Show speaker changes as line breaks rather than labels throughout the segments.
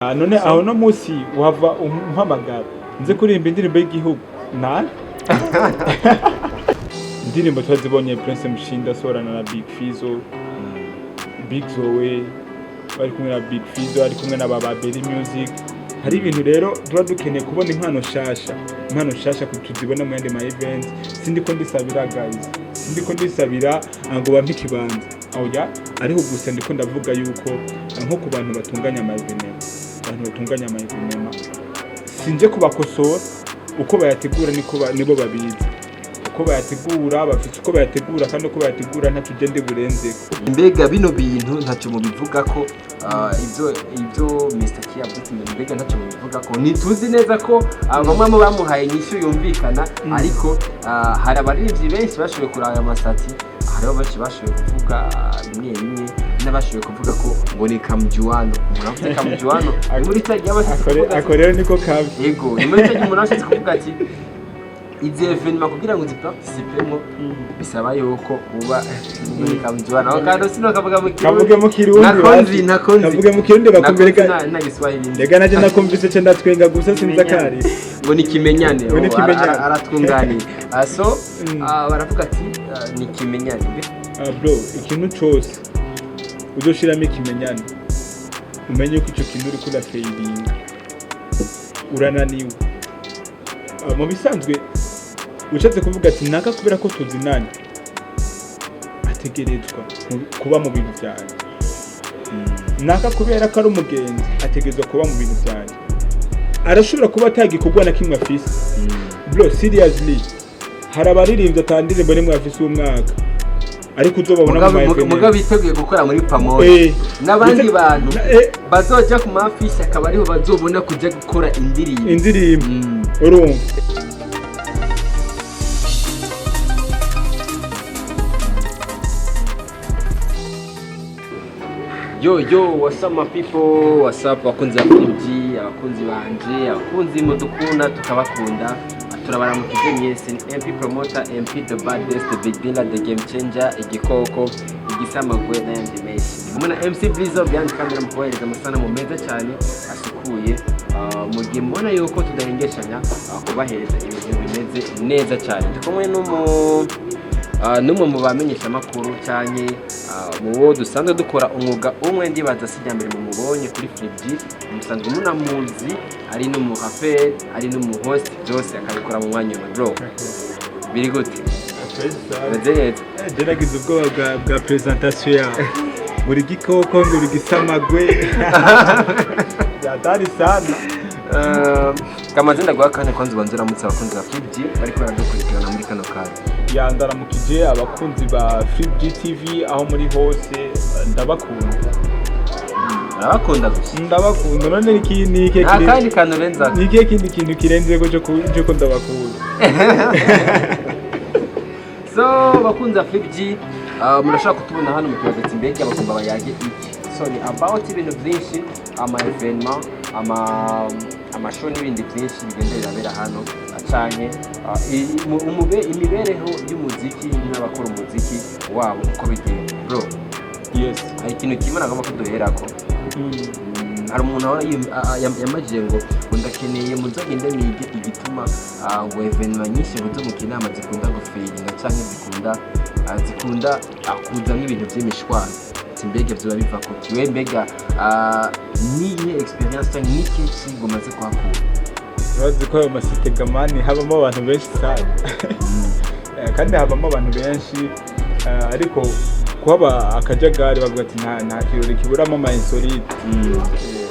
none aho no musi uhava umpamagara nze kuririmba indirimbo y'igihugu nani indirimbo twazibonye Prince Mushinda sorana na Big Fizo Big Zoe bari kumwe na Big Fizo ari kumwe na Bababeri Music. Hari ibintu rero tuba dukeneye kubona impano shasha kutuzibona mu yandi ma event. Sindiko ndisabira guys, sindiko ndisabira ngo bampe ikibanza oya, ariho gusa ndiko ndavuga yuko nko ku bantu batunganya ama evenement, sinje kubakosora uko bayategura nibo babizi, uko bayategura bafite uko bayategura kandi uko bayategura nta tugende burenze.
Mbega bino bintu ntacyo mubivuga ko ibyo Mr. Kia Buti mbega ntacyo mubivuga ko nituzi neza ko bamwe mu bamuhaye nyishu yumvikana, ariko hari abarivyi benshi bashoboye kuraya amasati, hariho benshi bashoboye kuvuga bimwe n'abashoboye kuvuga ko ngo ni kamjuano, muravuze kamjuano muri tajya bashaka
ako rero niko kabi
yego muri tajya umuntu ashaka kuvuga ati izi evenement kugira ngo ziparticipemo bisaba yuko uba muri kamjuano kandi sino kavuga
mu kirundi navuga mu kirundi bakumbereka
na Giswahili
ndega naje nakumvise cyo ndatwenga gusa sinzakari
ngo nikimenyane aratwunganira so baravuga ati nikimenyane
bro ikintu cyose uzoshiramo ikimenyane umenye ko icyo kintu uri kula failing urananiwe mu bisanzwe ushatse kuvuga ati naka kubera ko tuzinanye ategerezwa kuba mu bintu byanjye, naka kubera ko ari umugenzi ategerezwa kuba mu bintu byanjye, arashobora kuba atagikorwa na kimwe afise bro seriously. hari abaririmbyi atandirimbo nimwe afise umwaka ariko uzobabona mu mayefene
mugabo biteguye gukora muri Pamoja n'abandi bantu bazoja ku mafisha akaba ariho bazobona kujya gukora indirimbo
urumva.
Yo, what's up my people, what's up bakunzi bakunzi, abakunzi banje, abakunzi mudukunda tukabakunda, turabaramukije mwese. MP promoter, MP the baddest, the beginner, the game changer, igikoko, igisamagwe n'ayandi menshi. Kumwe na MC Blizzard byandi kamera mukohereza amasana mu meza cyane asukuye, mu gihe mbona yuko tudahengeshanya kubahereza ibintu bimeze neza cyane. Ndikumwe n'umwe mu bamenyesha amakuru cyane mu dusanzwe dukora umwuga umwe ndibaza sijya mbere mu mubonye kuri Flipji, umusanzwe munamuzi ari no mu rapper ari no mu host byose akabikora mu mwanya wa bro. Biri gute?
Nderagize ubwoba bwa presentation ya muri gikoko nguri gisamagwe yatari sana.
Kamazina gwa kane kwanza banzura mutse abakunzi ba Flipji bariko baradukurikirana muri kano kanya.
Yandaramukije abakunzi ba Flipji TV aho muri hose ndabakunda.
Ndabakunda gusa.
Ndabakunda none nike
kandi kanorenza.
Nike kindi kintu kirenze ko ndabakunda.
So bakunza Flipji murashaka kutubona hano mu kibazo mbega abagomba bayage iki. So ni about ibintu byinshi evenement amashoni n'ibindi byinshi bigenderera bera hano acanye imibereho y'umuziki n'abakora umuziki wabo uko bigenda bro.
Yes,
hari ikintu kimwe nagomba kuduherako. Hari umuntu yamajije ngo ndakeneye muzagende mwige igituma ngo evenement nyinshi buzo mu kinama zikunda gufeiringa canke zikunda kuza nk'ibintu by'imishwano. Mbega byo biva ko kiwe mbega niye experience cyane niki kigomaze kwakura.
Bazi ko ayo masite gamani habamo abantu benshi cyane kandi habamo abantu benshi ariko kuba akajagari bavuga ati nta kirori kiburamo ama insolite.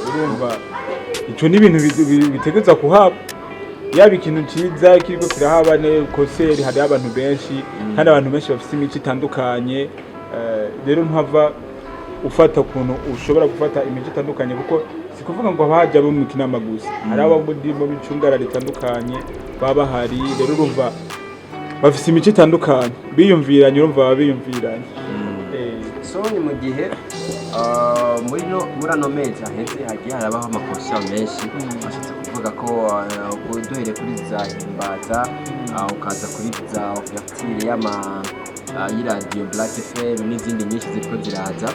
Urumva ico ni ibintu bitegeza kuhaba, yaba ikintu ciza kiriko kirahaba ne konseri hari abantu benshi kandi abantu benshi bafite imico itandukanye. Rero ntava ufata ukuntu ushobora gufata imico itandukanye kuko sikuvuga ngo abahaje abo mu kinama gusa, hari abo mu bicungara ritandukanye baba hari. Rero urumva bafite imico itandukanye biyumviranye, urumva biyumviranye.
So ni mu gihe muri ano mezi aheze hagiye harabaho amakosa menshi bashatse kuvuga ko duhere kuri za himbaza ukaza kuri za ouverture y'iradiyo Black FM n'izindi nyinshi ziriko ziraza.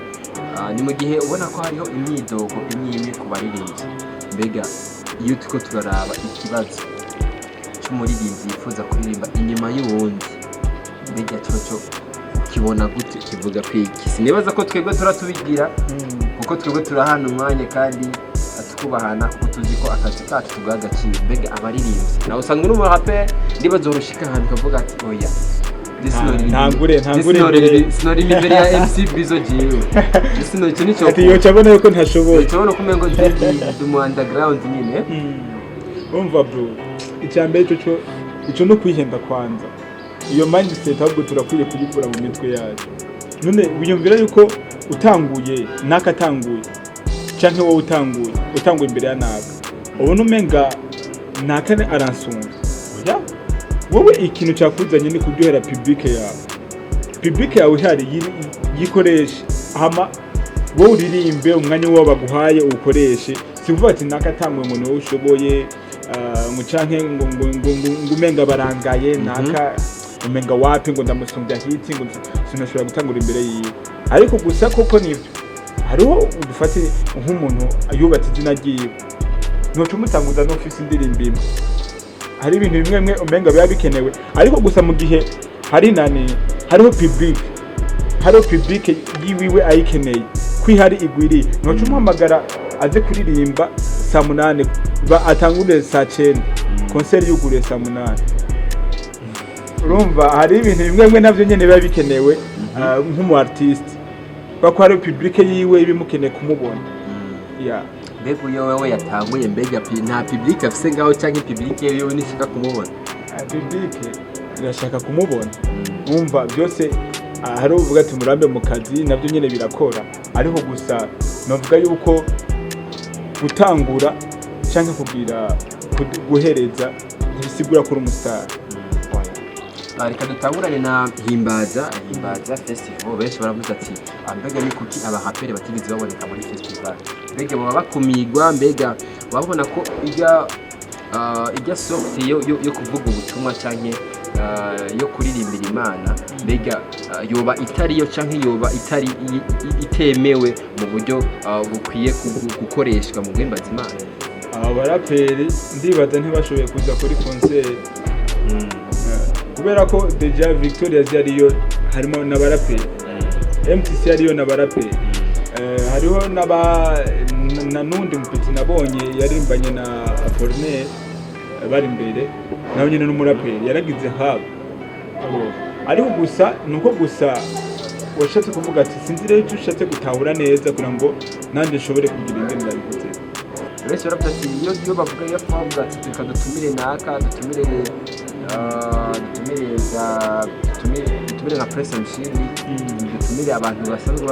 Ni mu gihe ubona ko hariho imyidogo imwe ku baririmbyi mbega iyo turiko turaraba ikibazo cy'umuririmbyi yifuza kuririmba inyuma y'uwundi, mbega coco kibona gute, kivuga kwiki? Sinibaza ko twebwe turatubigira kuko twebwe turahana umwanya kandi tukubahana kuko tuzi ko akazi kacu tugaha agaciro. Mbega abaririmbyi nawe usanga uri umurape ndibaza urushika ahantu ukavuga ati oya ntangure imbere ya MC Bizo jewe icyo nicyo
ati yo cyabona yuko ntashoboye,
cyabona kumengo ndi mu underground nyine.
Umva bro, icyambere cyo no kwihenda kwanza, iyo mindset ahubwo turakwiye kuyikura mu mitwe yacu. None wiyumvira yuko utanguye nakatanguye canke wowe utanguye imbere ya naka ubona umenga nakane aransumba. Oya, wowe ikintu cyakuzanye ni kuryohera public yawe hari yikoreshe, hama wowe uririmbe umwanya wo baguhaye ukoreshe. Sivuga ati nakatanguye ngo niwe ushoboye mucanke ngo umenga barangaye naka umenga wapi ngo ndamusumbya hiti ngo sinashobora gutangura imbere yiwe. Ariko gusa koko nivyo hariho udufate nk'umuntu yubatse izina ryiwe ntoco mutanguza no ofisi indirimbo imwe. Hari ibintu bimwe umenga biba bikenewe, ariko gusa mu gihe hariho public yiwiwe ayikeneye kwihari igwiri ntoco umuhamagara aze kuririmba saa 8 atangure saa 9 concert yugure saa 8. Urumva hari ibintu bimwe navyo nyene biba bikenewe nk'umu artist bako hari public yiwe ibimukeneye kumubona.
Mbega uyo wewe yatanguye, mbega nta public afise ngaho canke public yewe nishaka kumubona?
Public irashaka kumubona. Umva byose hari uvuga ati murambe mu kazi navyo nyene birakora, ariko gusa novuga yuko gutangura canke kugira guhereza ntibisigura ko umustar.
Reka dutangurane na himbaza festival. Benshi baravuga ati mbega ni kuki abahapere batigeze baboneka muri festival, mbega baba bakumigwa, mbega babona ko ijya soft yo kuvuga ubutumwa canke yo kuririmbira Imana, mbega yoba itariyo canke yoba itari itemewe mu buryo bukwiye gukoreshwa mu guhimbaza Imana.
Abaraperi ndibaza ntibashoboye kuza kuri concert kubera ko deja Victoria yariyo harimo n'abaraperi, MTC yariyo n'abaraperi, hariho nundi mupiti nabonye yarimbanye na Foreigner bari imbere nawe nyine n'umuraperi yaragize habo. Ariko gusa nuko gusa washatse kuvuga ati sinzi rero icyo ushatse gutahura neza kugira ngo nande nshobore kugira ingene ndabivuze.
Benshi baravuga ati iyo bavuga iyo twavuga ati reka dutumire naka dutumire nka press machine, dutumire abantu basanzwe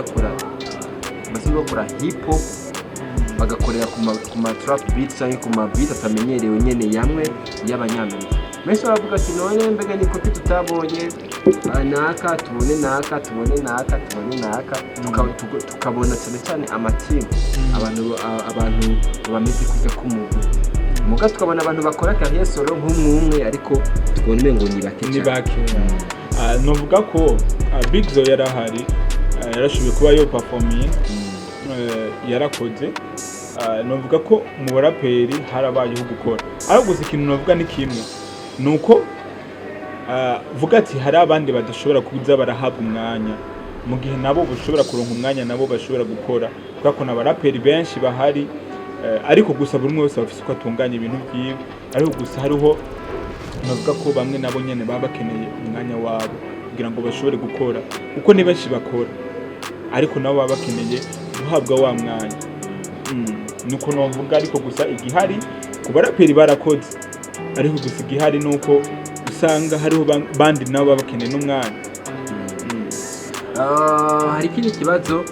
bakora hip hop bagakorera ku ma trap beats cyangwa ku ma beat atamenyerewe nyene yamwe y'abanyamerika. Benshi baravuga ati none mbega ni kuki tutabonye naka tubone naka tukabona cyane amatimu abantu bameze kujya k'umuntu muga tukabona abantu bakora carrière solo nk'umwe, ariko tubone ngo ni bake.
Novuga ko Big Zo yarahari, yarashoboye kuba yo performing, yarakoze. Novuga ko mu baraperi harabayeho gukora, ariko gusa ikintu novuga ni kimwe nuko vuga ati hari abandi badashobora kuza barahabwa umwanya mu gihe nabo bashobora kuronka umwanya nabo bashobora gukora, kuko ko n'abaraperi benshi bahari, ariko gusa buri umwe wese afise uko atunganya ibintu byiwe. Ariko gusa hariho navuga ko bamwe nabo nyene baba bakeneye umwanya wabo kugira ngo bashobore gukora, uko ni benshi bakora ariko nabo baba bakeneye guhabwa wa mwanya. Nuko novuga, ariko gusa igihari ku baraperi barakoze, ariko gusa igihari nuko usanga hariho bandi nabo baba bakeneye n'umwanya.
Hari ikindi kibazo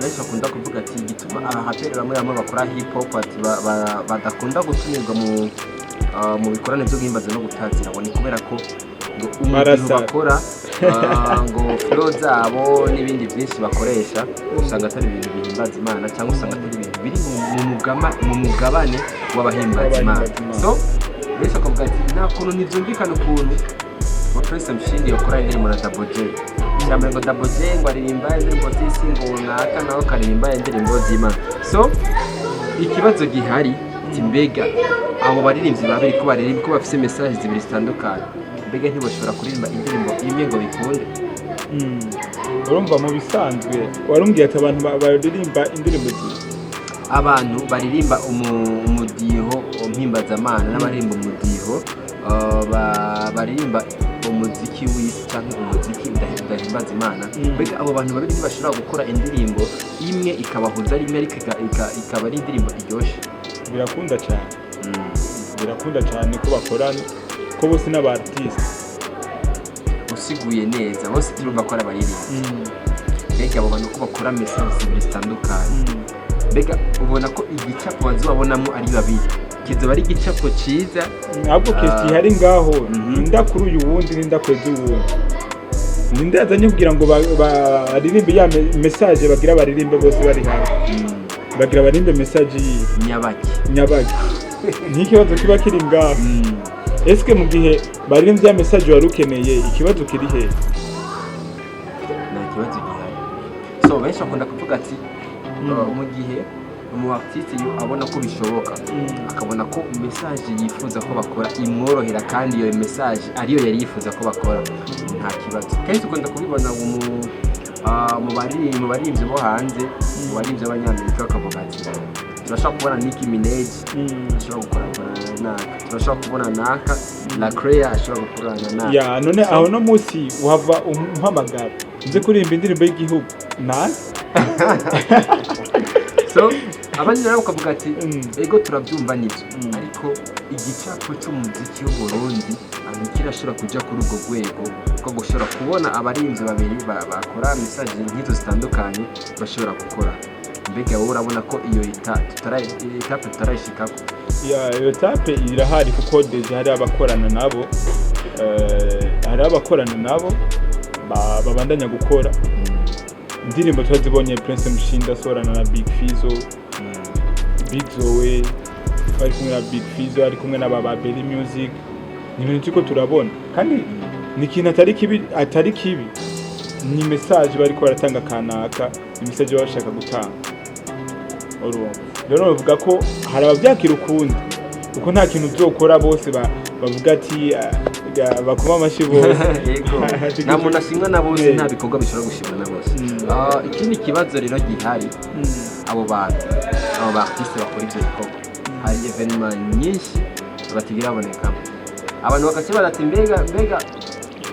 benshi bakunda kuvuga ati gituma abahaperi bamwe bakora hip hop ati badakunda gutumirwa mu bikorane byo guhimbaza no gutazira, ngo ni kubera ko ibintu bakora ngo flow zabo n'ibindi byinshi bakoresha usanga atari ibintu bihimbaza Imana, cyangwa usanga atari ibintu biri mu mugabane w'abahimbaza Imana. So benshi bakavuga ati nta kuntu ntibyumvikana ukuntu Press Mshindi yakora indirimbo na Double J, cyangwa ngo Double J ngo aririmba indirimbo z'isi ngo naka naho karirimba indirimbo z'Imana. So ikibazo gihari mbega abo baririmbyi babiri ko baririmba ko bafise message zibiri zitandukanye mbega ntibashobora kuririmba indirimbo imwe ngo bikunde.
urumva mu bisanzwe warumbwiye ati abantu baririmba indirimbo zibiri,
abantu baririmba umudiho mpimbazamana n'abaririmba umudiho baririmba umuziki w'isi cyangwa umuziki udahimbaza Imana. Mbega abo bantu babiri ntibashobora gukora indirimbo imwe ikabahuza rimwe ariko ikaba ari indirimbo iryoshye.
birakunda cyane birakunda cyane ko bakorana ko bose n'aba artiste
usiguye neza bose turumva ko ari abaririmbyi. Mbega abo bantu ko bakora message zibiri zitandukanye, mbega ubona ko igicapo bazobabonamo ari babiri kizoba ari igicapo cyiza
ahubwo kesi hari ngaho ninda kuri uyu wundi ninda kwezi wundi ninde yazanye kugira ngo baririmbe ya message bagira baririmbe bose bari hamwe bagira baririmbe message nyabaki n'ikibazo kiba kiri ngaho. Eske mu gihe baririmbe ya message wari ukeneye ikibazo kiri he?
Nta kibazo gihari. So benshi bakunda kuvuga ati mu gihe umu artiste abona ko bishoboka akabona ko message yifuza ko bakora imworohera kandi iyo message ariyo yari yifuza ko bakora nta kibazo. Kenshi ukunda kubibona mu baririmbyi bo hanze mu baririmbyi b'abanyamerika bakavuga ati turashaka kubona Nicki Minaj ashobora gukorana naka, turashaka kubona naka La Crea ashobora gukorana naka.
Ya none aho no musi uhava umpamagara nze kuririmba indirimbo y'igihugu nazi.
So abandi nabo bakavuga ati ego turabyumva nibyo ariko igicapo cy'umuziki w'uburundi kirashobora kujya kuri urwo rwego ko gushobora kubona abaririmbyi babiri bakora message nk'izo zitandukanye bashobora gukora. Mbega wowe urabona ko iyo etape tutarayishikako?
Iyo etape irahari kuko deje hari abakorana nabo babandanya gukora indirimbo twazibonye Prince Mushinda asorana na Big Fizzo, Big Zoe bari kumwe na Big Fizzo ari kumwe na Bababeli Music. Ni ibintu ko turabona kandi ni ikintu atari kibi ni message bari ko baratanga kanaka, ni message bashaka gutanga. Rero bavuga ko hari abavyakira ukundi kuko nta kintu uzokora bose bavuga ati bakoma amashi bose.
Yego nta muntu ashimwa na bose, nta bikorwa bishobora gushimwa na bose. Ikindi kibazo rero gihari abo artiste bakora ibyo bikorwa hari evenement nyinshi batigira abonekamo abantu bakakibara ati mbega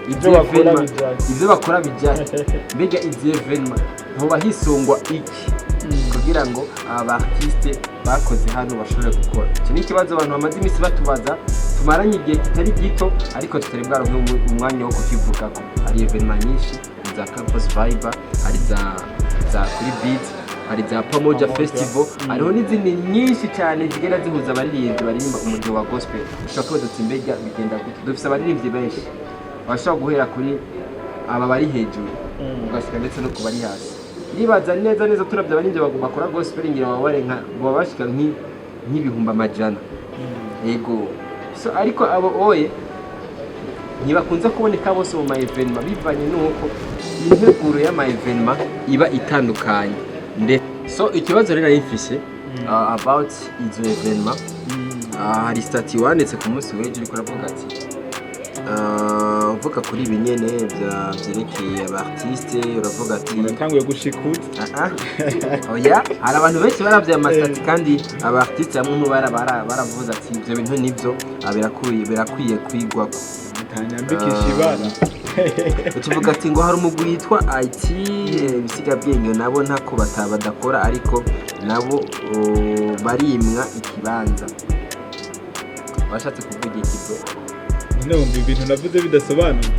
ibyo bakora bijyanye mbega ibyo evenement ntuba hisungwa iki kugira ngo aba artiste bakoze hano bashobore gukora. Iki ni ikibazo abantu bamaze iminsi batubaza tumaranye igihe kitari gito ariko tutari bwaronke umwanya wo kukivugako. Hari evenement nyinshi za campus vibe, hari za kuri beat, hari za Pamoja festival, hariho n'izindi nyinshi cyane zigenda zihuza abaririmbyi baririmba umujyo wa gospel. Ushobora kubaza uti mbega bigenda gute? Dufise abaririmbyi benshi bashobora guhera kuri aba bari hejuru ugashika ndetse no kubari hasi. Nibaza neza turavye abaririmbyi bakora gospel ngira babarenka ngo bashika nk'ibihumbi amajana. Yego so ariko abo oye ntibakunze kuboneka bose mu ma evenement bivanye nuko integuro ya ma evenement iba itandukanye. So ikibazo rero yifise about izo evenement hari stati wanditse ku munsi w'ejo uri kuravuga ati uvuga kuri ibinyene byerekeye aba artiste uravuga ati
natanguye gushikuta
oya hari abantu benshi baravye amastati kandi aba artiste bamwe baravuze ati ibyo bintu nivyo birakwiye kwigwa
ntanyambikisha ibara.
Ukivuga ati ngo hari umugwi yitwa IT bisiga bwenge nabo ntako badakora ariko nabo barimwa ikibanza. Bashatse kuvuga ikigo
none ibintu navuze bidasobanutse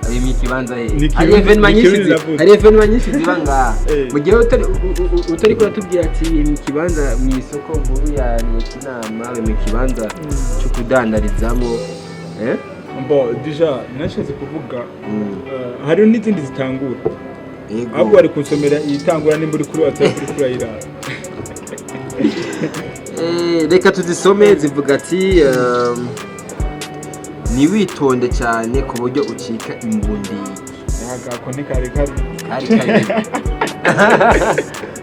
ari mu kibanza hari evenement nyinshi ziba ngaha mu gihe utari kuratubwira ati mu kibanza mu isoko nkuru ya Inama mu kibanza cyo kudandarizamo
deja nashatse kuvuga hari n'izindi zitangura ahubwo bari kunsomera iyitangura nimba uri kuri WhatsApp uri kurayirara.
Reka tuzisome zivuga ati niwitonde cyane ku buryo ucika imbundiki.
Agako ni kari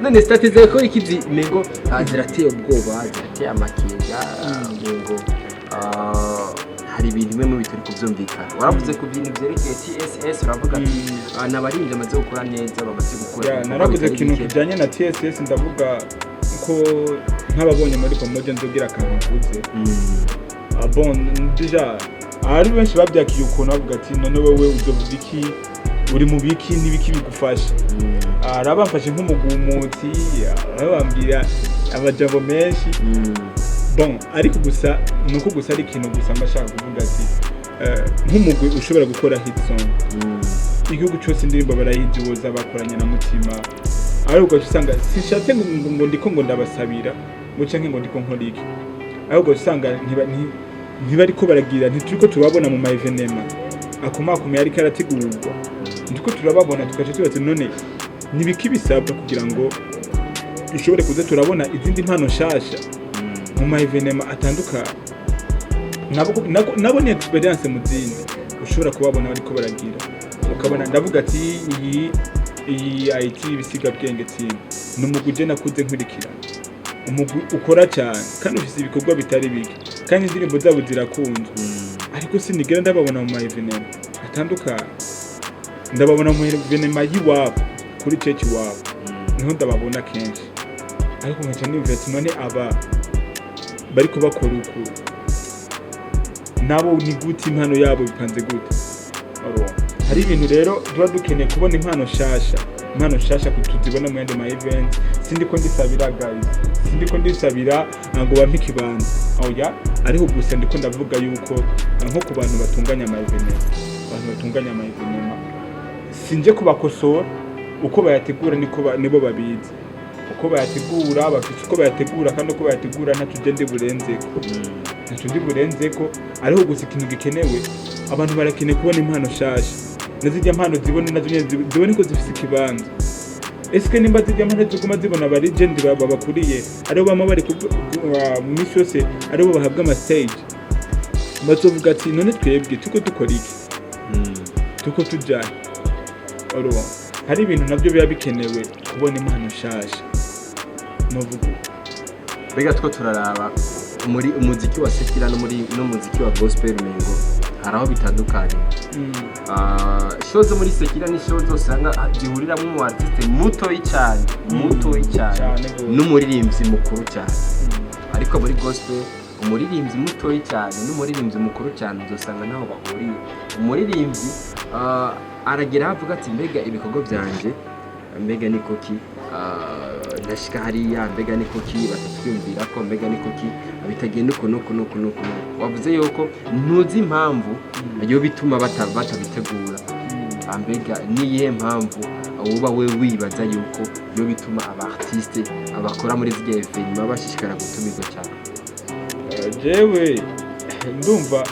none stateze ko ikizi mengo zirateye ubwoba zirateye amakinga mengo hari ibintu bimwe mu bitari kuvyumvikana waravuze ku bintu vyerekeye TSS uravuga ati nabarinje amaze gukora neza bamaze gukora
naravuze ikintu kijanye na TSS ndavuga ko nk'ababonye muri Pamoja nzogira akantu mvuze bon déjà ari benshi babyakiye ukuntu bavuga ati none wewe uzovuga iki uri mu biki n'ibiki bigufasha arabamfashe nk'umugumutsi arabambira abajambo menshi bon ariko gusa nuko gusa ari ikintu gusa mbashaka kuvuga ati nk'umugwi ushobora gukora hit song igihugu cyose indirimbo barayijuza bakoranye na mutima ariko usanga sishatse ngo ndiko ngo ndabasabira ngo canke ngo ndiko nkora iki ariko usanga ntibariko baragira ntituriko turabona mu maevenema akomakomeye ariko arategurwa ndiko turababona tukaje tubatse none nibiki bisabwa kugira ngo dushobore kuza turabona izindi mpano nshasha mu maevenema atandukanye nabo ni experience mu zindi ushobora kubabona bariko baragira ukabona ndavuga ati iyi IT bisiga bwenge tsinda numuguje nakuze nkurikira umugwi ukora cyane kandi ufise ibikorwa bitari bike kandi indirimbo zabo zirakunzwe ariko sinigera ndababona mu maevenema atandukanye ndababona mu maevenema yiwabo kuri church wabo niho ndababona kenshi ariko nkaca ndumva ati none aba bariko bakora uko nabo ni gute impano yabo bipanze gute hari ibintu rero tuba dukeneye kubona impano shasha kutuzibona mu yandi ma event sindiko ndisabira guys sindiko ndisabira ngo bampe ikibanza oya ariko gusa ndiko ndavuga yuko nko ku bantu batunganya ama evenement sinje kubakosora uko bayategura nibo babizi uko bayategura bafite uko bayategura kandi uko bayategura ntacyo ndi burenzeko ariko gusa ikintu gikenewe abantu barakeneye kubona impano shasha nazijya mpano zibone nazo zibone ko zifise ikibanza eske nimba zijya mpano ziguma zibona aba legend babakuriye aribo bama bari mu misi yose aribo bahabwa ama stage bazovuga ati none twebwe tuko dukora iki tuko tujyana hari ibintu nabyo biba bikenewe kubona impano shasha novuga
bega two turaraba muri umuziki wa sekira no muziki wa gospel mengo haraho bitandukanye shows muri sekira ni shows usanga zihuriramo mu artiste mutoyi cyane n'umuririmbyi mukuru cyane ariko muri gospel umuririmbyi mutoyi cyane n'umuririmbyi mukuru cyane uzosanga naho bahuriye umuririmbyi aragira avuga ati mbega ibikorwa byanje mbega niko ki ndashika hariya mbega niko ki batatwumvira ko mbega niko ki abitagenda uko wavuze yuko ntuzi impamvu yo bituma batabitegura mbega niye mpamvu uba we wibaza yuko yo bituma aba artiste abakora muri zige evenement bashishikara gutumirwa cyane
jewe ndumva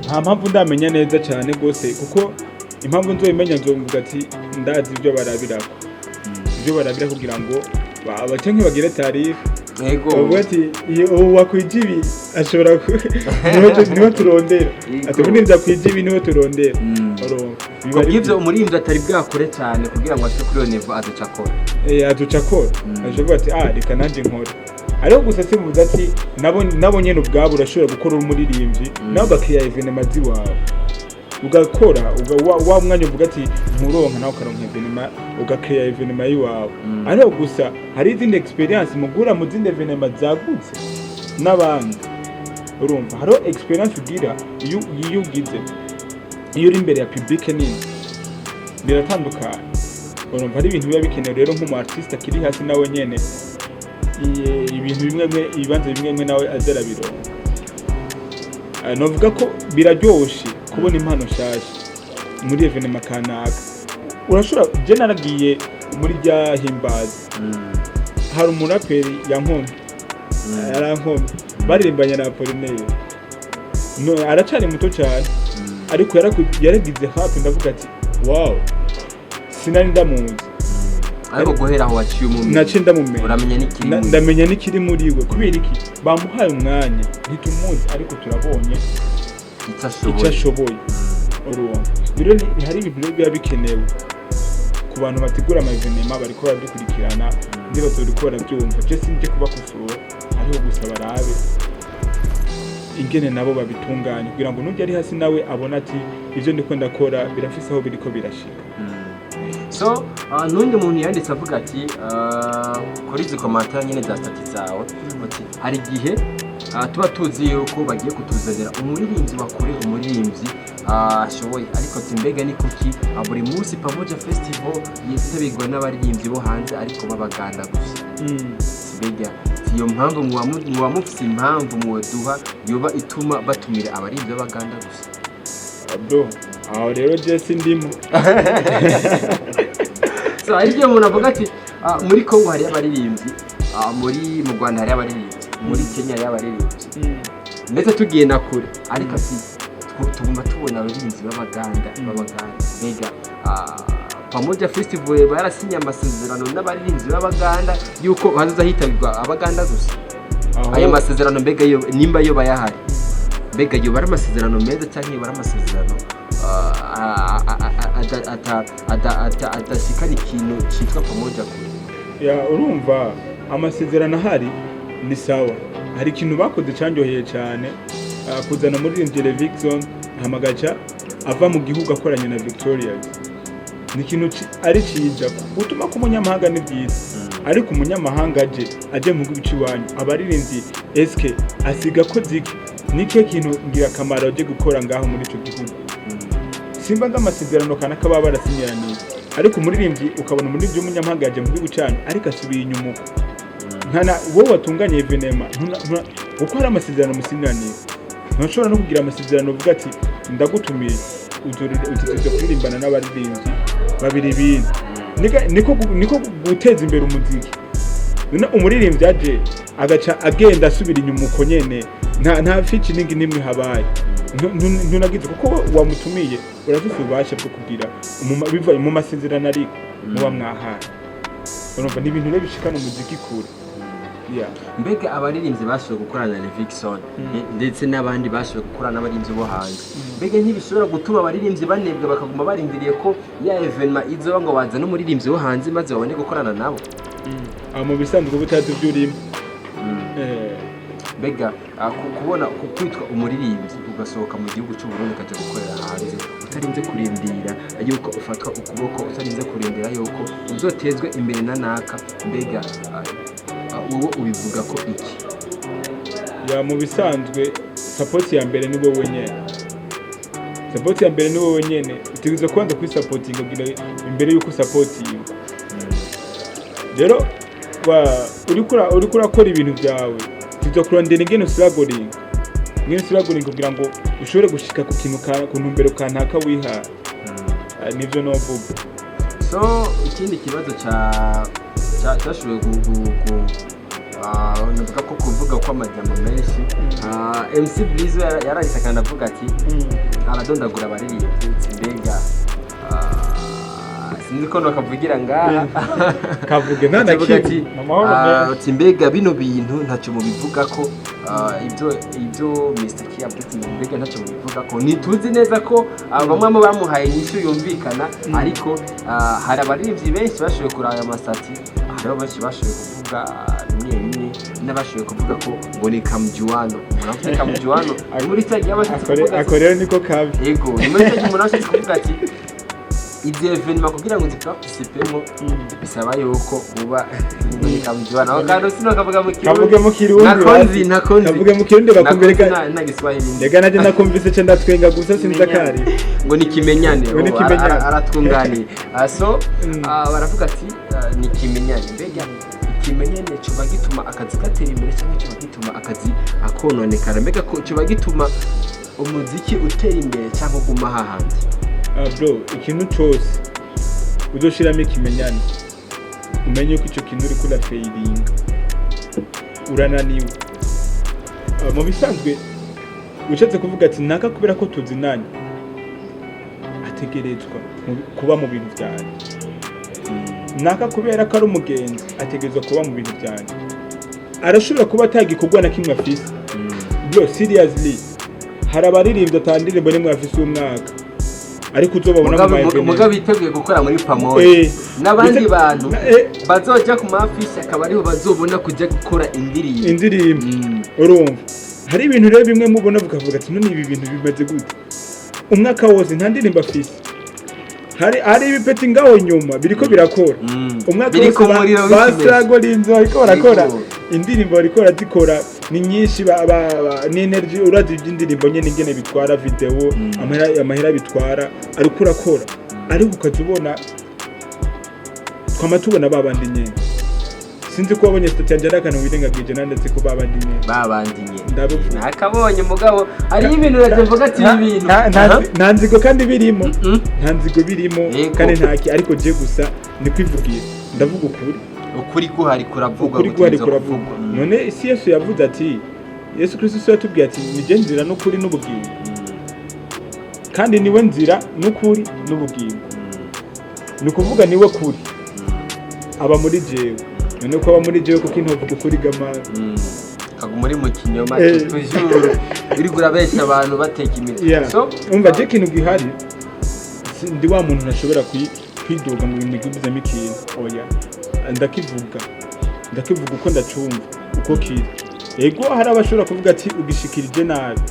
nta mpamvu ndamenya neza cyane gose kuko impamvu nzobimenya nzovuga ati ndazi ibyo barabira kugira ngo abacenke bagire tarifu yego ati iyo wakwijibi ashobora niho turondera ati bunimza kwijibi niho turondera
kubw'ibyo umurimbyi atari bwakore cyane kugira ngo ashike kuri yo niveau
aducakora ashobora ati reka nanje nkora ariko gusa simuvuze ati nabo nyene ubwabo urashobora gukora umuririmbyi nawe bakiya evenement ziwawe ugakora wa mwanya uvuga ati nkuronka nawe ukaronka evenement ugakreya evenement yiwawe ariko gusa hari izindi experience mugura mu zindi evenement zagutse n'abandi urumva haro experience ugira iyo ugize iyo uri imbere ya public nini biratandukanye urumva hari ibintu biba bikenewe rero nk'umu artiste akiri hasi nawe nyene ibintu bimwe ibibanza bimwe nawe azarabironka novuga ko biraryoshe kubona impano nshasha muri evenement kanaka urashobora je naragiye muri rya himbaza hari umuraperi yankomye yarankomye baririmbanye na Apollinaire aracari muto cyane ariko yaragize hafi ndavuga ati wow sinari ndamuzi
ariko guhera aho waciye umumenya
nace ndamumenya
uramenya n'ikiri
ndamenya n'ikiri muri we kubera iki bamuhaye umwanya ntitumuzi ariko turabonye icyo ashoboye urumva rero hari ibintu biba bikenewe ku bantu bategura amavenema bariko baradukurikirana ndiba turiko barabyumva je sinje kubakosora ariho gusa barabe ingene nabo babitunganya kugira ngo nujya ari hasi nawe abona ati ivyo ndiko ndakora birafise aho biriko birashika.
So nundi muntu yanditse avuga ati kuri izi commentaire nyine za stati zawe ati hari gihe tuba tuzi yuko bagiye kutuzanira umuririmbyi bakore umuririmbyi ashoboye ariko timbega ni kuki buri munsi Pamoja festival yitabirwa n'abaririmbyi bo hanze ariko babaganda gusa. Mbega iyo mpamvu muba mufise impamvu muduha yoba ituma batumira abaririmbyi b'abaganda gusa?
Bro aho rero je sindimo.
So hari igihe umuntu avuga ati muri Kongo hari abaririmbyi, mu Rwanda hari abaririmbyi, muri Kenya hari abaririmbyi, ndetse tugiye na kure ariko ati tuguma tubona abaririmbyi b'abaganda. Mbega Pamoja festival barasinye amasezerano n'abaririmbyi b'abaganda yuko hazaza hitabirwa abaganda gusa. Aya masezerano mbega yo nimba yo bayahari, mbega yo bari amasezerano meza cyangwa yo bari amasezerano adashikana ikintu cyitwa Pamoja kure?
Ya urumva amasezerano ahari ni sawa, hari ikintu bakoze cyanjoheye cyane kuzana muri Television hamagaca ava mu gihugu akoranye na Victoria. Ni ikintu ari ciza utuma ku munyamahanga ni byiza, ariko umunyamahanga aje mu gihugu cy'iwanyu abaririmbyi eske asiga ko ziki nike kintu ngira kamaro aje gukora ngaho muri ico gihugu. Simba ng'amasezerano kana kaba barasinyiraniye, ariko umuririmbyi ukabona muri byo umunyamahanga yaje mu gihugu cyanyu ariko asubiye inyuma. Nkana wowe watunganye evenema uko hari amasezerano musinyiraniye, ntushobora no kugira amasezerano uvuga ati ndagutumiye utuze kuririmbana n'abaririmbyi babiri bintu. Niko guteza imbere umuziki. Umuririmbyi aje agaca agenda asubira inyuma uko nyene nta fici ningi nimwe habaye. Ntunagize kuko wamutumiye urafite ububasha bwo kugira biva mu masezerano ariko muba mwahana. Urumva ni ibintu bishikana umuziki kure.
Mbega abaririmbyi bashoboye gukorana na Levikson ndetse n'abandi bashoboye gukorana n'abaririmbyi bo hanze, mbega ntibishobora gutuma abaririmbyi banebwa bakaguma barindiriye ko ya evenement izoba ngo baza n'umuririmbyi wo hanze maze babone gukorana nabo?
Mu bisanzwe butazi by'urimo.
Mbega kubona kwitwa umuririmbyi ugasohoka mu gihugu cy'uburundi ukajya gukorera hanze utarinze kurindira yuko ufatwa ukuboko, utarinze kurindira yuko uzotezwe imbere na naka, mbega uwo ubivuga ko iki?
Mu bisanzwe support ya mbere ni wowe nyene. Support ya mbere ni wowe nyene, utegerezwa kwanza kwisapotinga kugira imbere yuko supportinga. Rero uri kurakora ibintu byawe tuzokurondera ingene struggling kugira ngo ushobore gushika ku kintu ku ntumbero kantaka wiha. Nivyo novuga.
So ikindi kibazo cyashoboye navuga ko kuvuga ko amajambo menshi MC Blizo yarahise kandi avuga ati aradondagura abaririmbyi. Mbega sinzi ko nakavugira ngaha
kavuge nta ati
ati mbega bino bintu ntacyo mubivuga ko ibyo Mr. Kia Buti mbega ntacyo mubivuga ko nituzi neza ko bamwe mu bamuhaye nyishu yumvikana, ariko hari abaririmbyi benshi bashoboye kuraya amasati, hari benshi bashoboye kuvuga nimwe n'abashoboye kuvuga ko ngo ni kamjuano. Muravuga kamjuano muri tagi y'abashitsi kuvuga
akorera niko kabi.
Yego muri tagi umuntu ashitse kuvuga ati ibyo evenement kugira ngo ziparticipemo bisaba yuko uba ni kamjuano. Aho kandi sino kavuga mu Kirundi
kavuga mu Kirundi bakumbereka
nta Giswahili.
Ndega naje nakumvise cyo ndatwenga gusa sinzakari
ngo ni kimenyane aratwunganiye. So baravuga ati ni kimenyane. Mbega ikimenyane cyo bagituma akazi gatera imbere cyangwa cyo bagituma akazi akononekara? Mbega ko cyo bagituma umuziki utera imbere cyangwa guma hahandi?
Bro, ikintu cyose uzoshiramo ikimenyane umenye ko icyo kintu uri kula failing urananiwe. Mu bisanzwe ucetse kuvuga ati naka kubera ko tuzinanye ategerezwa kuba mu bintu byanjye, naka kubera ko ari umugenzi ategerezwa kuba mu bintu byanjye. Arashobora kuba atagikorwa na kimwe afise. Bro, seriously hari abaririmbyi atandirimbo nimwe afise umwaka ariko uzobabona
mugabo biteguye gukora muri Pamoja n'abandi bantu bazoja ku mafisha akaba ariho bazobona kujya gukora indirimbo
urumva hari ibintu rero bimwe mubona vuga ati none ibi bintu bimaze gute umwaka wose nta ndirimbo afise hari ibipeti ngaho nyuma biriko birakora umwaka wose basiragorinzo ariko barakora indirimbo bariko barazikora ni nyinshi ni energy urazi iby'indirimbo nyene ingene bitwara video amahera bitwara ariko urakora ariko ukazubona twama tubona babandi nyene sinzi ko wabonye sitati yanje n'akantu wirengagije nandetse ko babandi nyene ndabuvuga
nakabonye mugabo ari ibintu mvuga ati ibintu
nta nzigo kandi birimo kandi ntaki ariko je gusa ni kwivugira ndavuga ukuri
guhari kuravuga
none isi Yesu yavuze ati Yesu Kristo yatubwiye ati nije nzira n'ukuri n'ubugingo kandi niwe nzira n'ukuri n'ubugingo ni kuvuga niwe kuri aba muri jewe none ko aba muri jewe kuko intovuga ukuri gamana
kagumuri mu kinyoma tujuru uri gurabesha abantu bateka imitwe
so umva je kintu gihari ndi wa muntu nashobora kwidoga mu bintu biguzemo ikintu oya ndakivuga uko ndacumva uko kiri ego hari abashobora kuvuga ati ugishikirije nabi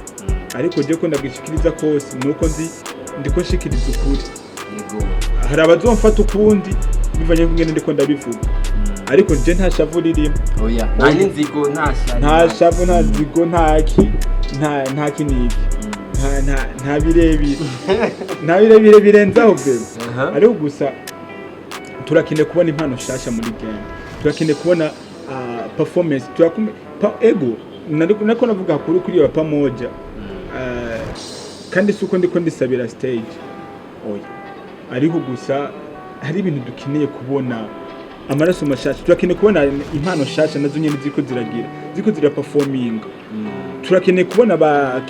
ariko je ko ndagishikiriza kose nuko ndiko shikiriza ukuri
yego
hari abazomfata ukundi bivanye n'ingene ndiko ndabivuga ariko je nta shavu ririmo
oya nta nzigo
nta shavu nta nzigo nta kiniki nta birebire birenzaho bebe ariko gusa turakine kubona impano shasha muri game turakine kubona performance ego nako navuga kuri wa Pamoja kandi suko ndiko ndisabira stage oya ariko gusa hari ibintu dukeneye kubona amaraso mashasha turakine kubona impano shasha nazo nyene ziko zira performing turakine kubona ba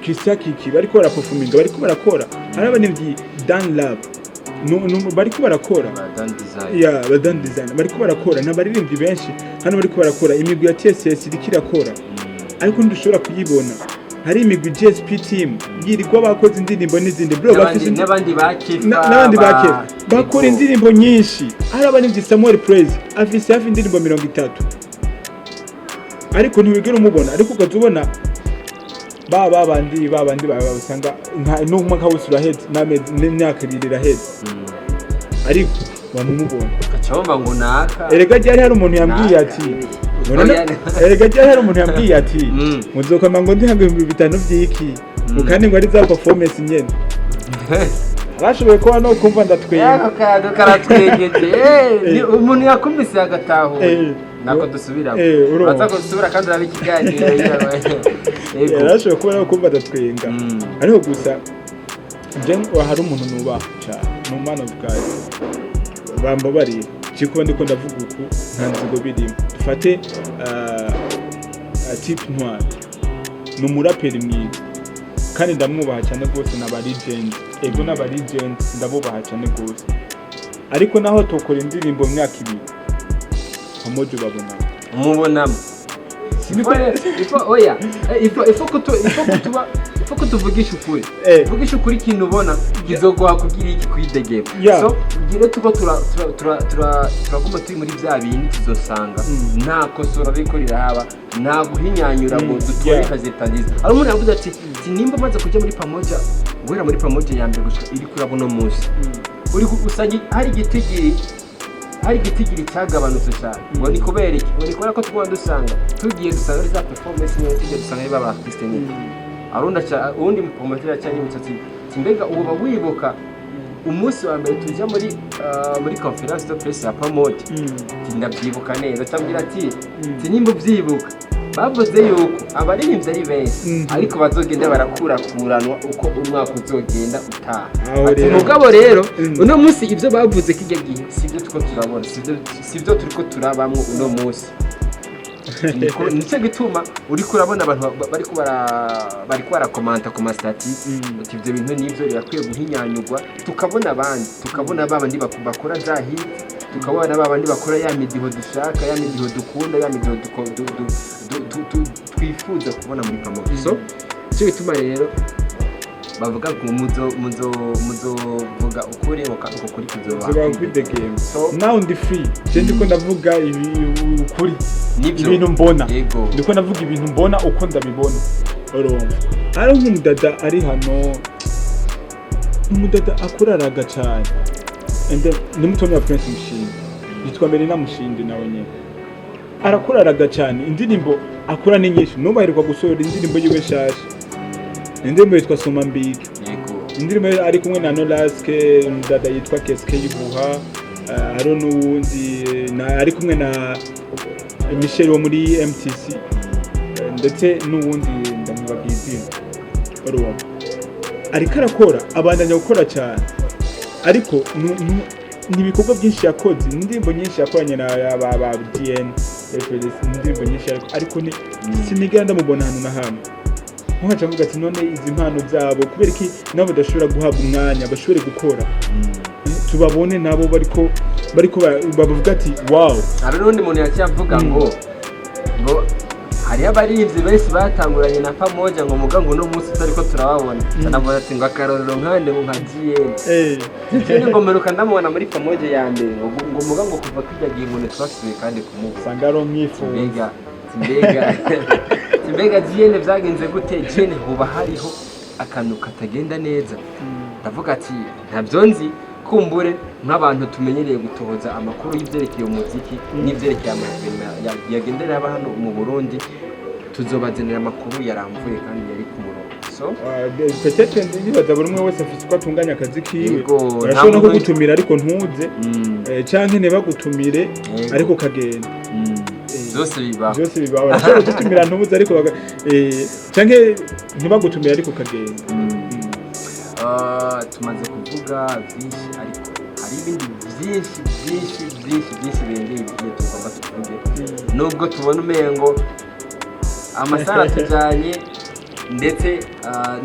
Christian Kiki bariko bara performing bariko barakora hari abanimvyi Dan Lab bariko barakora badan design bariko barakora n'abaririmbyi benshi hano bariko barakora imigwi ya TSS ikirakora ariko ndushobora kuyibona hari imigwi GSP team yirirwa bakoze indirimbo n'izindi bro
bafise n'abandi bakifa
bakora indirimbo nyinshi hari abanimvyi Samuel Praise afise hafi indirimbo 30 ariko ntiwigera umubona ariko ukazubona babandi usanga n'umwaka wose uraheze n'imyaka 2 iraheze ariko bamumubona
acabamba ngo naka
erega ryari hari umuntu yambwiye ati muzokama ngo ndihange 500 vyiki ukandi ngo ari za performance nyene arashoboye ko no kumva ndatwenga
ni umuntu yakumise agataho nako dusubira baza gusubira kandi arabikiganira
arashoboye ko no kumva ndatwenga ariko gusa je hari umuntu nubaha cyane n'umwana bwaye bambabari ciko ndiko ndavuga uku nta nzigo birimo dufate type noir n'umuraperi mwiza kandi ndamwubaha cyane gose n'abalegend ego n'abalegend ndabubaha cyane gose ariko naho tokora indirimbo mu myaka 2 Pamoja
umubonamo oya ifo kutuvugisha ukuri vugisha ukuri ikintu ubona kizoguha kugira iki kwidegera so ugire tuko turaguma turi muri bya bintu tuzosanga nta kosora riko rirahaba nta guhinyanyura ngo dutore kazitangiza ari umuntu yavuze ati nimba maze kujya muri Pamoja guhera muri Pamoja ya mbere gushika iri kurabona munsi uri usanga hari igitigiri cyagabanutse cyane ngo ni kubera iki ngo ni kubera ko tugomba dusanga za performance nyine tugiye dusanga ari baba Christian undi Pamoja cyane umusatsi mbega uba wibuka umunsi wa mbere tujya muri conference de presse ya Pamoja ndabyibuka neza cyambira ati nimba byibuka bavuze yuko abaririmbyi ari benshi ariko bazogenda barakurakuranwa uko umwaka uzogenda utaha ati mugabo rero uno munsi ibyo bavuze kijya gihe sibyo tuko turabona sibyo turiko turabamwe uno munsi nico gituma uri kurabona abantu bari barakomanta ku mastati ati ibyo bintu nibyo birakwiye guhinyanyurwa tukabona babandi bakora zahi tukabona babandi bakora ya midiho dushaka ya midiho dukunda ya midiho twifuza kubona muri Pamoja so cyo bituma rero bavuga ngo muzovuga ukuri ukuri
kuzoba kubidogera. Now ndi free je ndiko ndavuga ukuri ibintu mbona, ndiko ndavuga ibintu mbona uko ndabibona. Urumva ari nk'umudada ari hano, umudada akuraraga cyane ni mutoni wa Prince Mushindi, yitwa Melina Mushindi nawe nyene arakuraraga cyane. Indirimbo akora ni nyinshi, nubaheruka gusohora indirimbo yiwe shasha, indirimbo yitwa Soma Mbike, indirimbo ari kumwe na Nolaske, umudada yitwa Keske Yibuha, hari n'uwundi ari kumwe na Michel wo muri MTC, ndetse n'uwundi ndamubabwiye izina. Urumva ariko arakora, abandanya gukora cyane, ariko n'ibikorwa byinshi yakoze, indirimbo nyinshi yakoranye na ba DN, indirimbo nyinshi, ariko sinigera ndamubona ahantu na hamwe. Nkaca mvuga ati none izi mpano zabo kubera iki nabo badashobora guhabwa umwanya bashobore gukora, tubabone nabo bariko bavuga ati wow.
Hari n'undi muntu yaciyavuga ngo hariho abarivyi benshi batanguranye na Pamoja ngo muga ngo no munsi tariko turababona, anavuga ati ngo akarorero nkande ngo nkagiye cyane ngo meruka ndamubona muri Pamoja ya mbere ngo muga ngo kuva kujya gingone twasubiye kandi kumuvuga
sangaro mwifu
mbega jene vyagenze gute. Jene huba hariho akantu katagenda neza, ndavuga ati ntabyo nzi, kumbure nk'abantu tumenyereye gutohoza amakuru y'ivyerekeye umuziki n'ivyerekeye amafilme yagenderera hano mu Burundi, tuzobazenera amakuru yaramvuye kandi yari ku murongo. So
peut-être ndibaza buri umwe wese afite uko atunganya akazi kiwe, urashobora no kugutumira ariko ntuze, canke ntibagutumire ariko kagenda.
Byose
bibaho urashobora gutumira ntubuze ariko canke ntibagutumire ariko kagenda.
Tumaze kuvuga byinshi, ariko hari ibindi byinshi birengeye igihe tugomba tuvuge, nubwo tubona umengo amasaha tujanye ndetse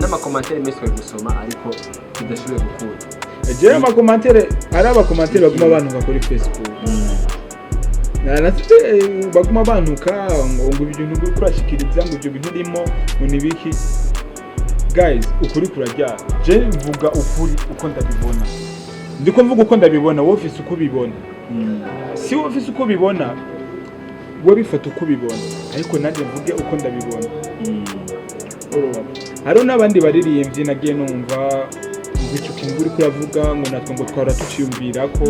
n'amakomantere menshi bari gusoma ariko tudashoboye gukura.
Jewe amakomantere ari abakomantere baguma bantuka kuri Facebook, baguma bantuka ngo ibintu biri kurashikiriza ngo ibyo bintu urimo ngo nibiki. Guys, ukuri kurajya, je mvuga ukuri uko ndabibona, ndiko mvuga uko ndabibona, wowe ufise uko ubibona. Si wowe ufise uko ubibona, wowe bifata uko ubibona, ariko nanjye mvuge uko ndabibona. Hariho n'abandi baririmbyi nagiye numva icyo kintu uri kuravuga ngo natwe ngo twara tuciyumvirako,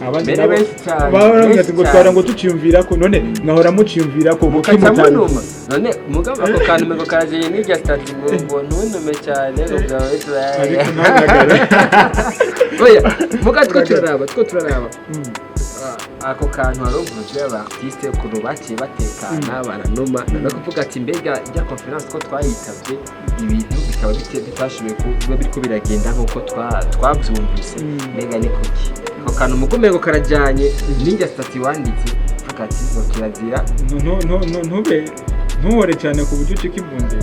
abandi ngo twara ngo tuciyumvirako, none nkahora muciyumvirako
mukimutana. None mugabo ako kantu mego karaje n'irya stati ngo ntunume cyane ngo byawe
ariko ntabagara.
Oya muga two turaraba ako kantu harovuje abartiste ko baciye batekana baranoma, no kuvuga ati mbega ijya conference ko twayitavye ibintu bikaba bitashoboye kuba biriko biragenda nkuko twavyumvise. Mbega ni kuki ako kantu mugomego karajanye n'irya stati wanditse hagati ngo kirazira
ntuhore cyane ku buryo ucika imbunde.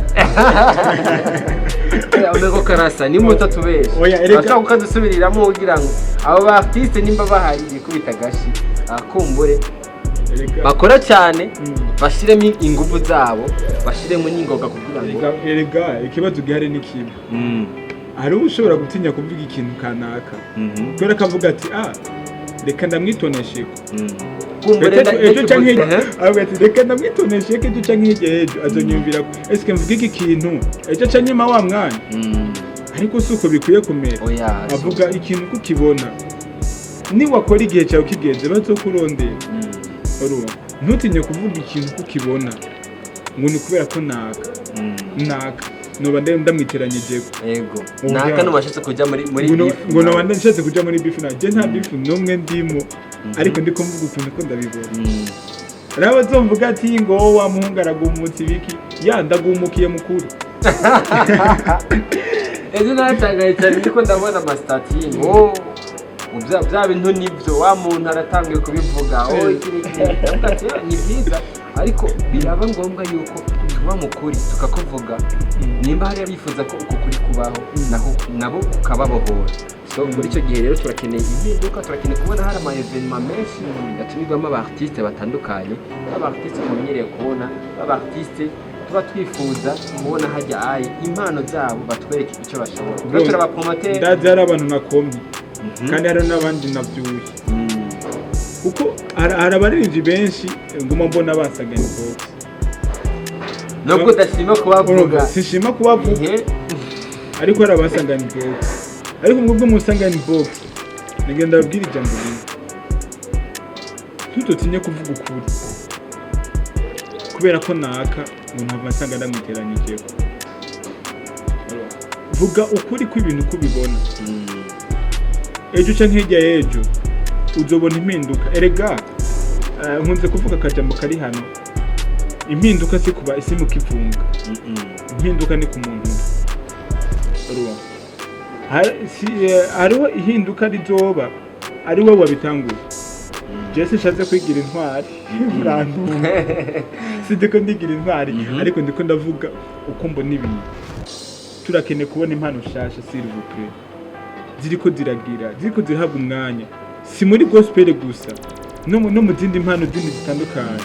Mbego karasa ni muto tubeshe, bashaka kukadusubiriramo kugira ngo abo ba artiste nimba bahari bikubita gashi akumbure bakora cyane, bashiremo ingufu zabo, bashiremo n'ingoga kugira ngo
erega ikibazo gihari ni kimwe. Hari ushobora gutinya kuvuga ikintu kanaka kubera kavuga ati reka ndamwitoneshe reka ndamwitoneshe ejo canke ejo azonyumvira eske mvuga iki kintu ejo canke ma wa mwana, ariko suko bikwiye kumera. Avuga ikintu kukibona, ni wakora igihe cyawe kigeze bazokurondera. Ntutinye kuvuga ikintu kukibona ngo ni kubera ko naka noba ndamwiteranyije
yego naka no bashatse kujya muri
beef, ngo noba ndashatse kujya muri beef, naje nta beef numwe ndimo, ariko ndiko mvuga ukuntu ko ndabibona. Raba zomvuga ati ngo wa muhungaraga umunsi biki ndagumukiye mukuru.
Ejo natangaye cyane ndiko ndabona amastati ngo bya bintu nibyo wa muntu aratangiye kubivuga ni byiza, ariko biraba ngombwa yuko tuba mukuri tukakuvuga, nimba hari abifuza ko uko kuri kubaho nabo kukababohora. So muri icyo gihe rero turakeneye impinduka, turakeneye kubona hari ama evenement menshi yatumirwamo aba artiste batandukanye, aba artiste mumenyereye kubona, aba artiste tuba twifuza kubona hajya ayi impano zabo batwereke icyo bashobora bro turabapromoter
ndazi hari abantu nakomye kandi hari n'abandi nabyuye kuko hari abaririmbyi benshi nguma mbona basaga ni box
nubwo udashima kubavuga
sishima kubavuga ariko hari abasanga ni box ariko mwebwe musanga ni box nigenda babwira ijambo rimwe tutotinye kuvuga ukuri kubera ko naka umuntu avasanga ndamwiteranije vuga ukuri kw'ibintu kubibona ejo canke hirya y'ejo uzobona impinduka erega nkunze kuvuga akajambo kari hano impinduka si kuba isi mukivunga impinduka ni ku muntu hariho ihinduka rizoba ari wowe wabitanguye Jesse shaze kwigira intwari sindiko ndigira intwari ariko ndiko ndavuga uko mbona ibintu turakene kubona impano shasha s'il vous plaît ziriko zirahabwa umwanya si muri gospel gusa no mu zindi mpano zindi zitandukanye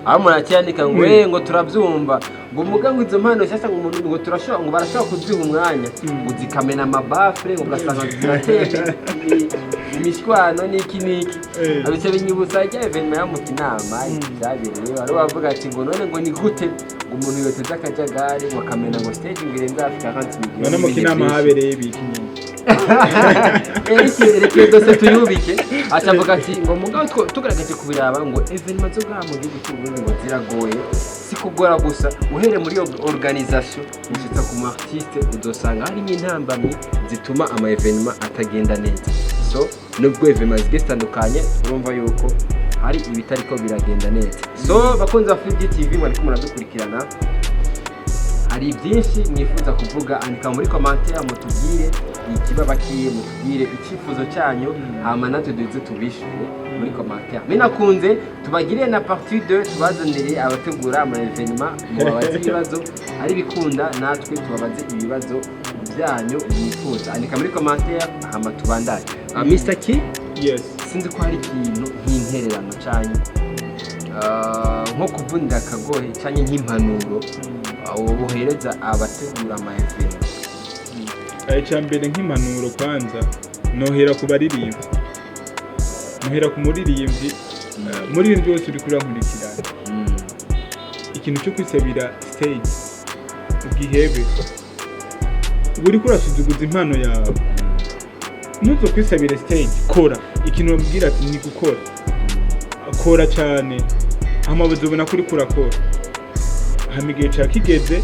aho muracyandika ngo turabyumva ngo muga ngo izo mpano shasha ngo umuntu ngo turashobora ngo barashobora kuziha umwanya ngo zikamena amabafre ngo ugasanga zirateye imishwano niki abice binyibutsa ajya evenement ya mukinama byabereye bari bavuga ati ngo none ngo ni gute ngo umuntu yoteza akajagari ngo kamena ngo stage ngire nzafika 40 million
none mukinama habereye biki nyine
Erike dose tuyubike acavuga ati ngo mugabo tugaragaje kubiraba ngo evenement zo bwa mu gihugu cy'uburundi ngo ziragoye si kugora gusa uhere muri organisation ushitsa ku artiste udosanga hari intambamyi zituma ama evenement atagenda neza so nubwo evenement zigestandukanye urumva yuko hari ibitariko biragenda neza so bakunze ba Free TV bari kumuradukurikirana hari byinshi mwifuza kuvuga andika muri commentaire mutubwire ikibabakiye mutubwire icyifuzo cyanyu hama natwe duze tubishure muri commentaire minakunze tubagiriye na partie 2 tubazanire abategura ama evenement mubabaze ibibazo ari bikunda natwe tubabaze ibibazo byanyu mwifuza andika muri commentaire hama tubandanye Mr. Ki
yes
sinzi ko hari ikintu nk'intererano cyanyu nko kuvunira akagohe cyanye nk'impanuro ubuhereza abategura ama evenement
cyambere nk'impanuro kwanza nohera ku baririmbyi nohera ku muririmbyi muri ibyo byose uri kurankurikirana ikintu cyo kwisabira stage ubwihebe uri kurasuzuguza impano yawe nuzo kwisabira stage kora ikintu bambwira ati ni gukora akora cyane amabuze ubona kuri kurakora hamigiye cyakigeze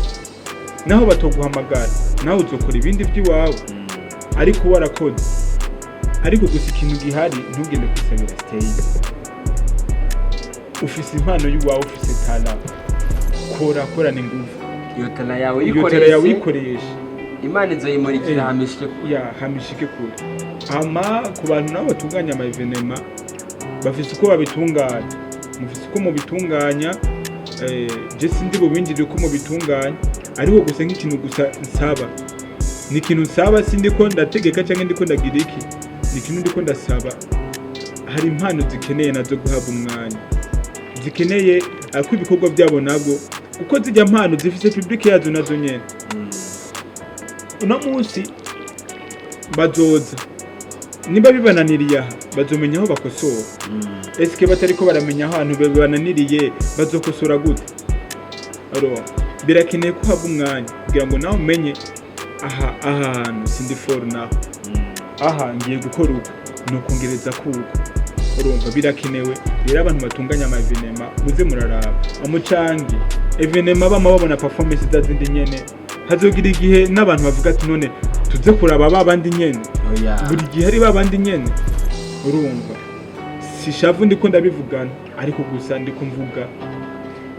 naho batoguhamagara naho uzokora ibindi by'iwawe ariko warakoze ariko gusa ikintu gihari ntugende kwisabira stage ufise impano y'uwawe ufise tala kora ni nguvu
iyo tala yawe
ikoresha
Imana izoyimurikira
hamishike kure ama ku bantu nabo batunganya ama evenement bafise uko babitunganya mufise uko mubitunganya je sindi bubinjire uko mubitunganya ariko gusa nk'ikintu gusa nsaba ni ikintu nsaba sindi ko ndategeka cyangwa ndiko ndagira iki ni ikintu ndiko ndasaba hari impano zikeneye nazo guhabwa umwanya zikeneye ako ibikorwa byabo nabwo uko zijya mpano zifise public yazo nazo nyene uno munsi bazoza niba bibananiriye aha bazomenya aho bakosora eske batariko baramenya ahantu bibananiriye bazokosora gute birakeneye ko haba umwanya kugira ngo nawe umenye aha hantu sindi for naho aha ngiye gukora uko nukongereza kuko urumva birakenewe rero abantu batunganya ama evenement muze muraraba amucangi evenement babona performance zazindi nyene hazogira igihe n'abantu bavuga ati none tuze kuraba babandi nyene buri gihe ari babandi nyene urumva sishavu ndiko ndabivugana ariko gusa ndiko mvuga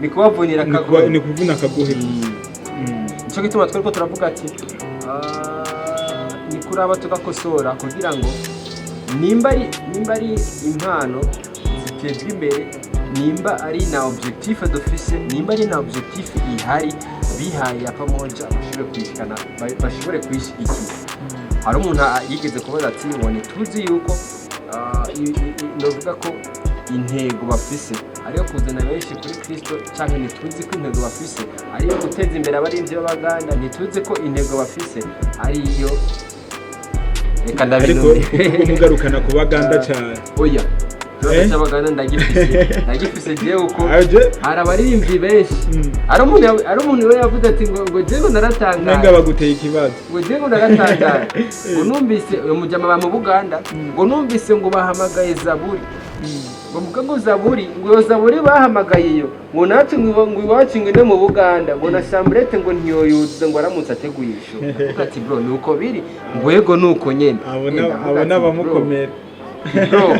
ni kubavunira akagohe
ni kuvuna akagohe
cyo gituma twereko turavuga ati ni kuraba tugakosora kugira ngo nimba ari impano zitezwe imbere nimba ari na objectif d'office nimba ari na objectif ihari bihaye Pamoja bashobore kwishikira hari umuntu yigeze kubaza ati ngo tuzi yuko novuga ko intego bafise ariyo kuzana benshi kuri Kristo, cyangwa ntituzi ko intego bafise ariyo guteza imbere abarinzi b'Abaganda, ntituzi ko intego bafise ariyo reka ndabinone
kugarukana ku Baganda cyane.
Oya cy'Abaganda ndagifise jewe uko hari abaririmbyi benshi, ari umuntu we yavuze ati ngo jewe naratangaye
nanga baguteye ikibazo
ngo jewe naratangaye ngo numvise uyu mujama ba mu Buganda ngo numvise ngo bahamagaye Zaburi ngo mukago Zaburi ngo Zaburi bahamagaye iyo ngo natwe ngo iwacu ngene mu Buganda ngo na Chambrette ngo ntiyoyuze ngo aramutse ateguyisho ati bro nuko biri ngo yego nuko nyene
abona bamukomera
bro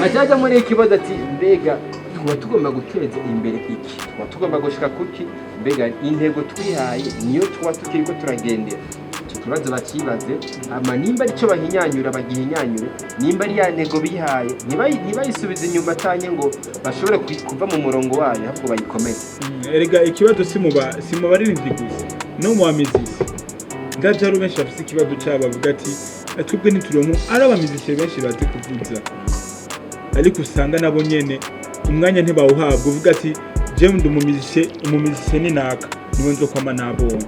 ajaja muri ikibazo ati mbega tuba tugomba guteza imbere iki, tuba tugomba gushika kuki, mbega intego twihaye niyo tuba tukiriko turagendera. Icyo kibazo bakibaze, ama nimba arico bahinyanyura bagihinyanyure, nimba ari ya ntego bihaye ntibayisubize inyuma tanye ngo bashobore kuva mu murongo wayo ahubwo bayikomeze.
Erega ikibazo si mu baririmbyi gusa no mu bamizisi ndajaru benshi bafite ikibazo cyabo bavuga ati twebwe ntituronko ari abamizisi benshi bazi kuvuza, ariko usanga nabo nyene umwanya ntibawuhabwa uvuga ati je ndi umumizisi ni naka niwe nzokwama nabonye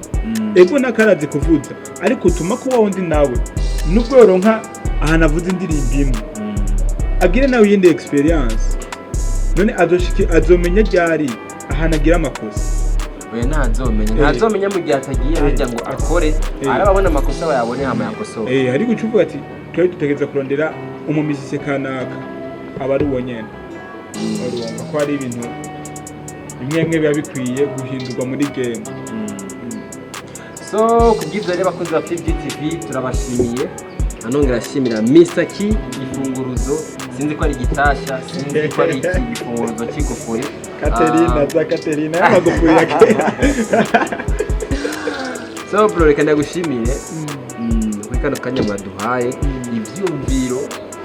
ego nakarazi kuvuza, ariko utuma ko wundi nawe nubwo yoronka ahantu avuza indirimbo imwe agire nawe yindi experience, none azomenya ryari ahantu agira amakosa.
Oya ntazomenya mu gihe atagiye hajya ngo akore arababona amakosa bayabone hama yakosora.
Ariko ucuvuga ati twari dutegereza kurondera umumizisi kanaka aba ari uwo nyene, urumva ko ari ibintu bimwe biba bikwiye guhindurwa muri game.
So kubw'ibyo rero bakozi ba TV turabashimiye, anongera ashimira Mr. Ki ifunguruzo, sinzi ko ari gitasha, sinzi ko ari igifunguruzo cy'igufuri
Katerina y'amagufuri ya kera.
So bro reka ndagushimire kuri kano kanya mwaduhaye ivyumviro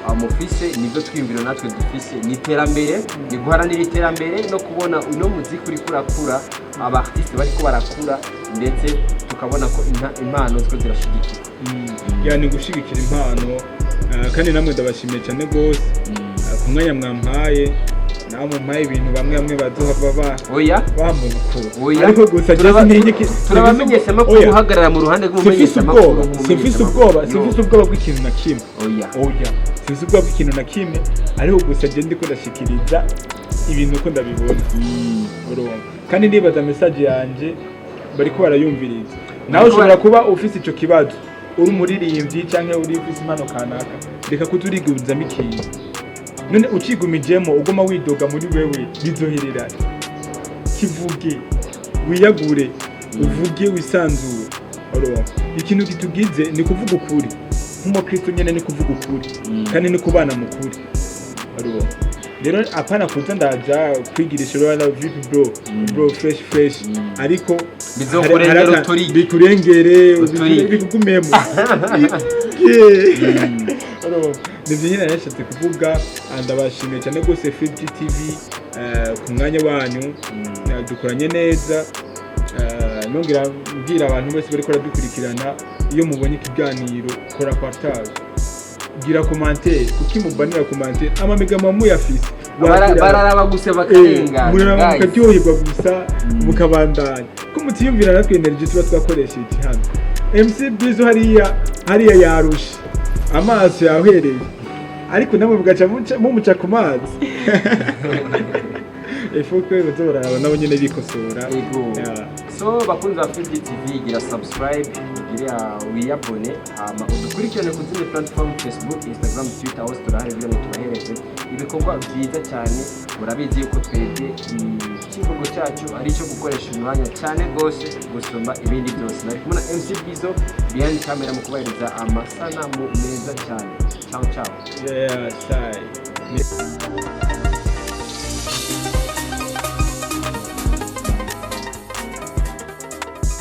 amufise nibyo twiyumviro natwe dufise ni iterambere, ni guharanira iterambere no kubona uno muziki uri kurakura, aba artiste bariko barakura ndetse tukabona ko impano ziko zirashigikira.
Yani gushigikira impano kandi namwe ndabashimiye cyane gose ku mwanya mwampaye, namwe mpaye ibintu bamwe bazohava bambona ko ariko gusa
turabamenyesha amakuru guhagarara mu ruhande rw'umumenyesha amakuru.
Sifise ubwoba bw'ikintu na kimwe. Sifise ubwoba bw'ikintu na kimwe, ariko gusa je ndiko ndashikiriza ibintu ko ndabibona. Kandi nibaza message yanje bariko barayumviriza. Nawe ushobora kuba ufise ico kibazo uri umuririmbyi cyangwa uri ufise impano kanaka, reka kuturigubizamo ikintu, none ucigumijemo ugoma widoga muri wewe bizoherera. Kivuge wiyagure uvuge wisanzure. Ikintu gitugize ni kuvuga ukuri, nk'umukristo nyene ni kuvuga ukuri kandi ni kubana mu kuri. Rero apana kuza ndaja kwigirisha rwanda vipi bro fresh ariko
bizokurengera
bikurengere bikugumemo. Nivyo nyine nashatse kuvuga, ndabashimiye cyane gose TV ku mwanya wanyu, dukoranye neza. Nongera mbwira abantu bose bariko baradukurikirana, iyo mubonye ikiganiro kora partage, gira commentaire, kuki mubanira commentaire amamega muyafise
bararaba guse bakarenga
muraryoherwa gusa mukabandanya ko mutiyumvira natwe energy tuba twakoresheje hano. MC Bizo hariya yarusha amaso yahereye, ariko namwe mugaca mumuca ku mazi. Ifuko bazoraba nabo nyene bikosora.
So bakunze ba TV gira subscribe, gira wiyabone, udukurikirane ku zindi platform Facebook, Instagram, Twitter, hose turahari byo tubahereze ibikorwa byiza cyane. Murabizi yuko twebwe ikivugo cyacu ari cyo gukoresha umwanya cyane gose gusoma ibindi byose. Nari kumwe na MC Bizo behind camera mu kubahereza amasanamu meza cyane. Ciao.
Sai.